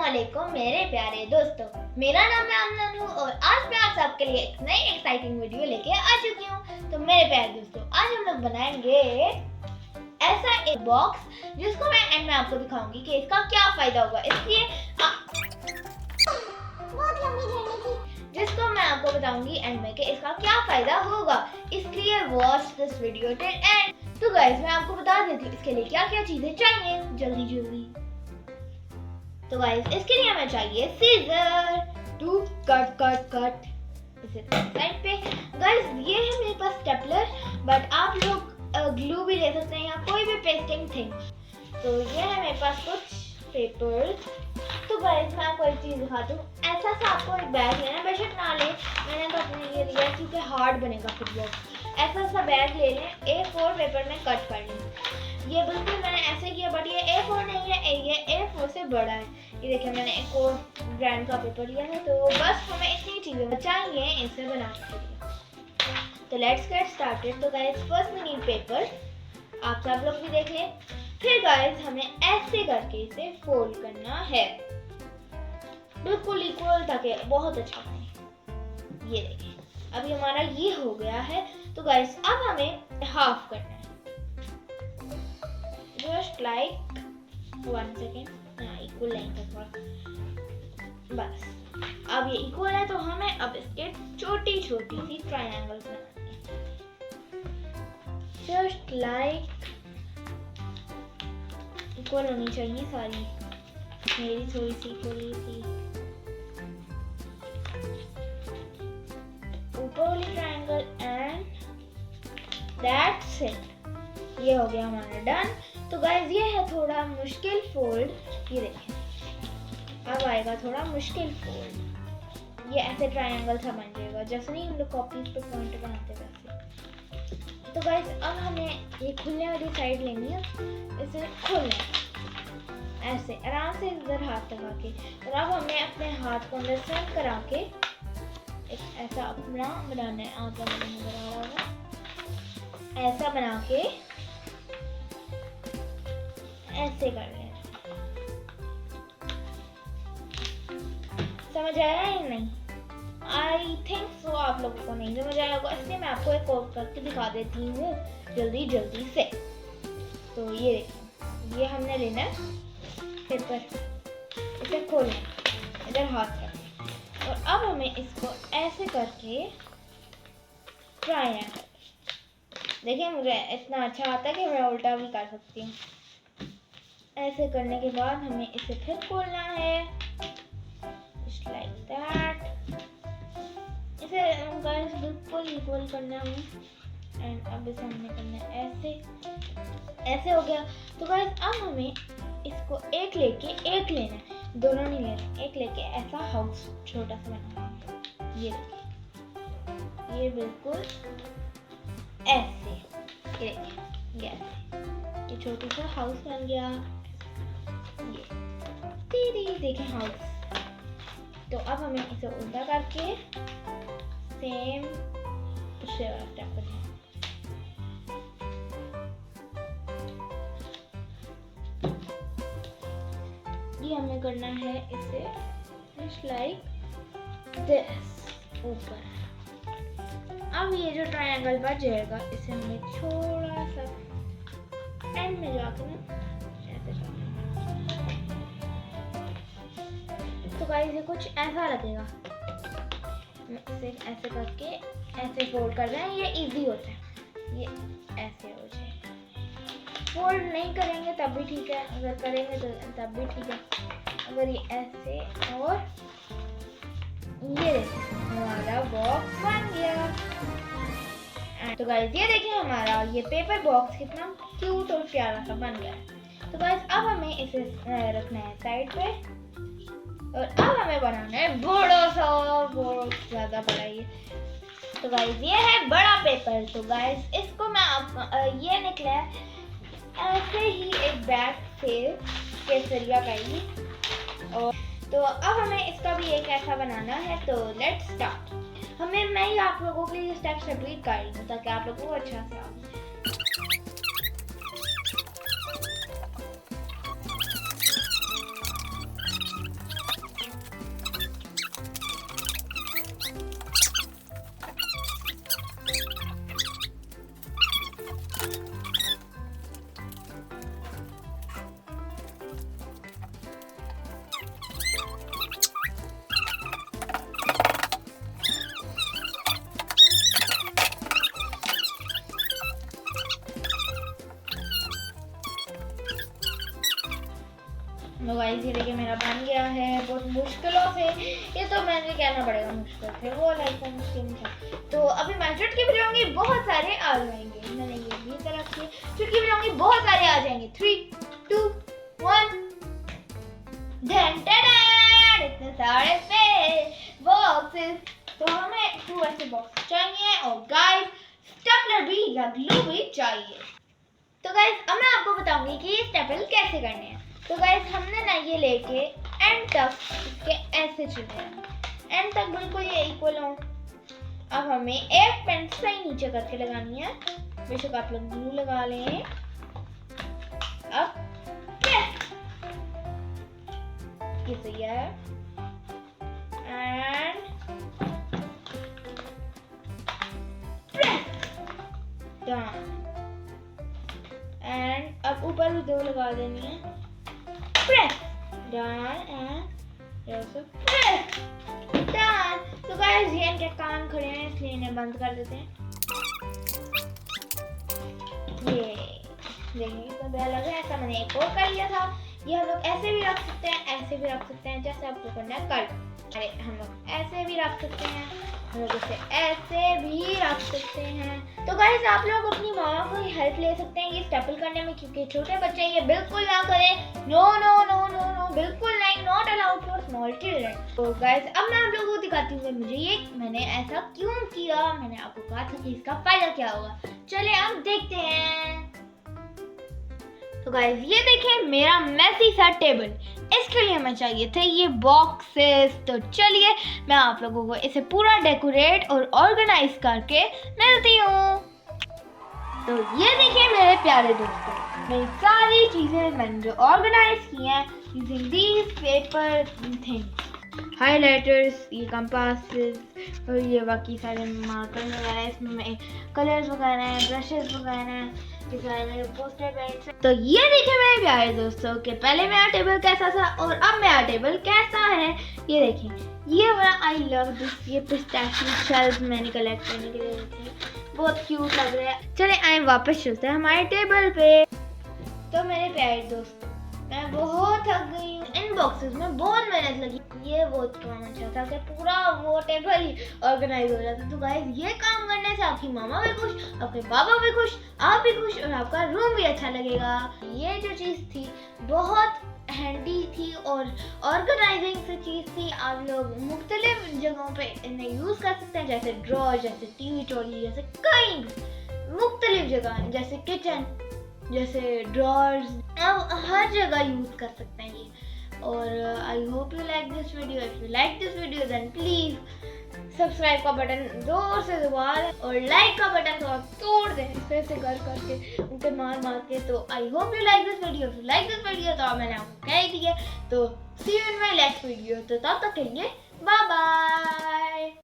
अस्सलामुअलैकुम मेरे प्यारे दोस्तों, मेरा नाम है अमन और आज मैं आप सबके लिए एक नई एक्साइटिंग वीडियो लेके आ चुकी हूँ। तो मेरे प्यारे दोस्तों, आज हम लोग बनाएंगे ऐसा एक बॉक्स जिसको मैं एंड में आपको दिखाऊंगी कि इसका क्या फायदा होगा। इसलिए जिसको मैं आपको बताऊंगी एंड में कि इसका क्या फायदा होगा, इसलिए watch this video till and. तो गाइस, मैं आपको बता देती हूँ इसके लिए क्या क्या चीजें चाहिए जल्दी। तो गाइस, इसके लिए हमें चाहिए सीजर टू कट इसे साइड पे। गाइस, ये है मेरे पास स्टेपलर, बट आप लोग ग्लू भी ले सकते हैं या कोई भी पेस्टिंग थिंग। तो ये है मेरे पास कुछ पेपर। तो गाइस, मैं आपको एक चीज दिखाती हूँ। ऐसा सा आपको एक बैग लेना, बेशक ना ले, मैंने तो अपने लिए लिया क्योंकि हार्ड बनेगा फिर वो। ऐसा सा बैग ले लें, A4 पेपर में कट कर लें। ये बिल्कुल मैंने ऐसे किया, बट ये A4 नहीं है, ये A4 से बड़ा है। ये देखिए, मैंने एक और ब्रांड का पेपर लिया है। तो बस हमें इतनी चीजें चाहिए इसे बनाने के लिए। तो लेट्स गेट स्टार्टेड। तो guys, first we need paper, आप सब लोग भी देख लें। फिर गाइस, हमें ऐसे करके इसे फोल्ड करना है बिल्कुल इक्वल ताकि बहुत अच्छा बने। ये देखिए, अभी हमारा ये हो गया है। तो गाइस, अब हमें हाफ करना है, just like 1 second. Equal line तक थोड़ा, बस। अब ये इक्वल है तो हमें अब इसके छोटी छोटी सी ट्रायंगल्स बनानी है, जस्ट लाइक इक्वल होनी चाहिए सारी। मेरी थोड़ी सी इक्वल सी ऊपर वाली ट्रायंगल एंड दैट्स इट। ये हो गया हमारा डन। तो गाइस, ये है थोड़ा मुश्किल फोल्ड। ये देखिए, अब आएगा थोड़ा मुश्किल फोल्ड। ये ऐसे ट्रायंगल सा बन जाएगा, जैसे नहीं हम लोग कॉपीज पे पॉइंट बनाते वैसे। तो गाइस, अब हमें ये खुलने वाली साइड लेनी है, इसे खोलना ऐसे आराम से इधर हाथ लगा के। और अब हमें अपने हाथ को अंदर सेट करा के एक ऐसा अपना बनाना है। आप लोगों को नजर आ रहा होगा, ऐसा बना के ऐसे कर लें। समझ आया या नहीं? आई थिंक सो आप लोगों को नहीं समझ आया होगा, इसलिए मैं आपको एक और करके दिखा देती हूँ जल्दी से। तो ये देखिए, ये हमने लेना है पेपर, इसे खोलना, इधर हाथ रखें और अब हमें इसको ऐसे करके ट्रायंगल। देखिए, मुझे इतना अच्छा आता है कि मैं उल्टा भी कर सकती हूँ। ऐसे करने के बाद हमें इसे फिर खोलना है, just like that। इसे गाइस बिल्कुल इक्वल करना है एंड अब इसे हमने करना है ऐसे हो गया। तो गाइस, अब हमें इसको एक लेके एक लेना है, दोनों नहीं लेना, एक लेके ऐसा हाउस छोटा सा बनाना है। ये देखिए, ये बिल्कुल ऐसे, ये ऐसे, ये छोटा सा हाउस बन गया। ये देखें हाउस। तो अब हमें इसे उल्टा करके सेम दूसरे वाला स्टेप करना है। ये हमें करना है इसे just like this ऊपर। अब ये जो ट्रायंगल बच जाएगा, इसे हमें थोड़ा सा एंड में जाकर ना ऐसे करना। तो गाइस, ये कुछ ऐसा लगेगा। इसे ऐसे करके ऐसे फोल्ड कर रहे हैं, ये इजी होता है। ये ऐसे हो जाएगा। फोल्ड नहीं करेंगे तब भी ठीक है, अगर करेंगे तो तब भी ठीक है। अगर ये ऐसे, और ये देखिए हमारा बॉक्स बन गया। तो गाइस, ये देखिए हमारा ये पेपर बॉक्स कितना क्यूट और प्यारा सा बन गया है। तो गाइस, अब हमें इसे रखना है साइड पे और अब हमें बनाना है बड़ा सा, बहुत ज्यादा बड़ा ये। तो गाइस, ये है बड़ा पेपर। तो गाइस, इसको मैं आपको ये निकला है ऐसे ही एक बैग से केसरिया का ही। और तो अब हमें इसका भी एक ऐसा बनाना है। तो लेट्स स्टार्ट। मैं आप लोगों के लिए स्टेप्स रिपीट कर रही हूँ ताकि आप लोगों को अच्छा से आए। इसी लेके मेरा बन गया है बहुत मुश्किलों से। ये तो मैंने कहना पड़ेगा मुश्किल थे, वो लाइफ में मुश्किल नहीं था। तो अभी मैं चुटकी बजाऊंगी, बहुत सारे आ जाएंगे। मैंने ये भी तरफ से चुटकी बजाऊंगी, बहुत सारे आ जाएंगे। 3 2 1 धन टन, इतने सारे पे बॉक्सेस। तो हमें 2 ऐसे बॉक्स चाहिए और गाइस स्टेपलर भी या ग्लू भी चाहिए। तो गाइस अब मैं आपको बताऊंगी कि ये स्टेपल कैसे करने हैं। तो गाइस हमने ना ये लेके एंड तक इसके ऐसे चुने हैं, एंड तक बिल्कुल ये इक्वल हो। अब हमें एक पेन सही नीचे करके लगानी है, बेशक आप लोग ग्लू लगा लें। अब ये सही है एंड डन। एंड अब ऊपर भी 2 लगा देनी है, प्रेस डन एंड ऐसे प्रेस डन। तो गाइस ये इनके कान खड़े हैं इसलिए इन्हें बंद कर देते हैं। ये देखिए तो बेल लगा है। ऐसा मैंने एक और कर लिया था। ये हम लोग ऐसे भी रख सकते हैं, ऐसे भी रख सकते हैं, जैसे आपको करना है कर। अरे हम लोग ऐसे भी रख सकते हैं, हम लोग इसे ऐसे भी रख सकते हैं। तो गाइस आप लोग अपनी मामा को हेल्प ले सकते हैं ये स्टेपल करने में, क्योंकि छोटे बच्चे ये बिल्कुल ना करें। No no no no no बिल्कुल नहीं, not allowed for small children. तो गाइस अब मैं आप लोगों को दिखाती हूँ मुझे ये मैंने ऐसा क्यों किया। मैंने आपको कहा था कि इसका फायदा क्या होगा, चलिए हम देखते हैं। तो गाइस ये देखिए मेरा मेसी सा टेबल, इसके लिए हमें चाहिए थे ये बॉक्सेस। तो चलिए मैं आप लोगों को इसे पूरा डेकोरेट और ऑर्गेनाइज करके मिलती हूँ। तो ये देखिए मेरे प्यारे दोस्तों, मेरी सारी चीजें मैंने जो ऑर्गेनाइज की हैं using these paper things, highlighters, ये कंपासेस और ये बाकी सारे मार्कर वगैरह, इसमें मैं कलर्स वगैरह हैं, ब्रशेस वगैरह हैं, ये सारे मेरे पोस्टर पेंट्स हैं। तो ये देखिए मेरे प्यारे दोस्तों कि पहले मेरा टेबल कैसा था और अब मेरा टेबल कैसा है। ये देखिए ये वाला आई लव दिस, ये पिस्ताशियो शेल्स मैंने कलेक्ट करने के लिए रखे, बहुत क्यूट लग रहा है। चले आए वापस चलते हैं हमारे टेबल पे। तो मेरे प्यारे दोस्तों मैं बहुत थक गई हूँ, इन बॉक्सेस में बहुत मेहनत लगी। ये बहुत काम अच्छा था कि पूरा वो टेबल ऑर्गेनाइज हो जाता। तो गाइस ये काम करने से आपकी मामा भी खुश, आपके पापा भी खुश, आप भी खुश और आपका रूम भी अच्छा लगेगा। ये जो चीज़ थी बहुत हैंडी थी और ऑर्गेनाइजिंग से चीज़ थी। आप लोग मुख्तलिफ जगहों पे इन्हें यूज़ कर सकते हैं, जैसे ड्रॉर, जैसे टीवी ट्रॉली, जैसे कई मुख्तलिफ जगह, जैसे किचन, जैसे ड्रॉर्स, आप हर जगह यूज़ कर सकते हैं ये। और I hope you like this video. If you like this video then please subscribe का बटन जोर से दबा दें और लाइक का बटन तो आप तोड़ दें फिर से कर करके उनके मार मार के। तो I hope you like this video. If you like this video तो मैंने आपको कह ही दिया। तो see you in my next video. तो तब तक के लिए बाय बाय।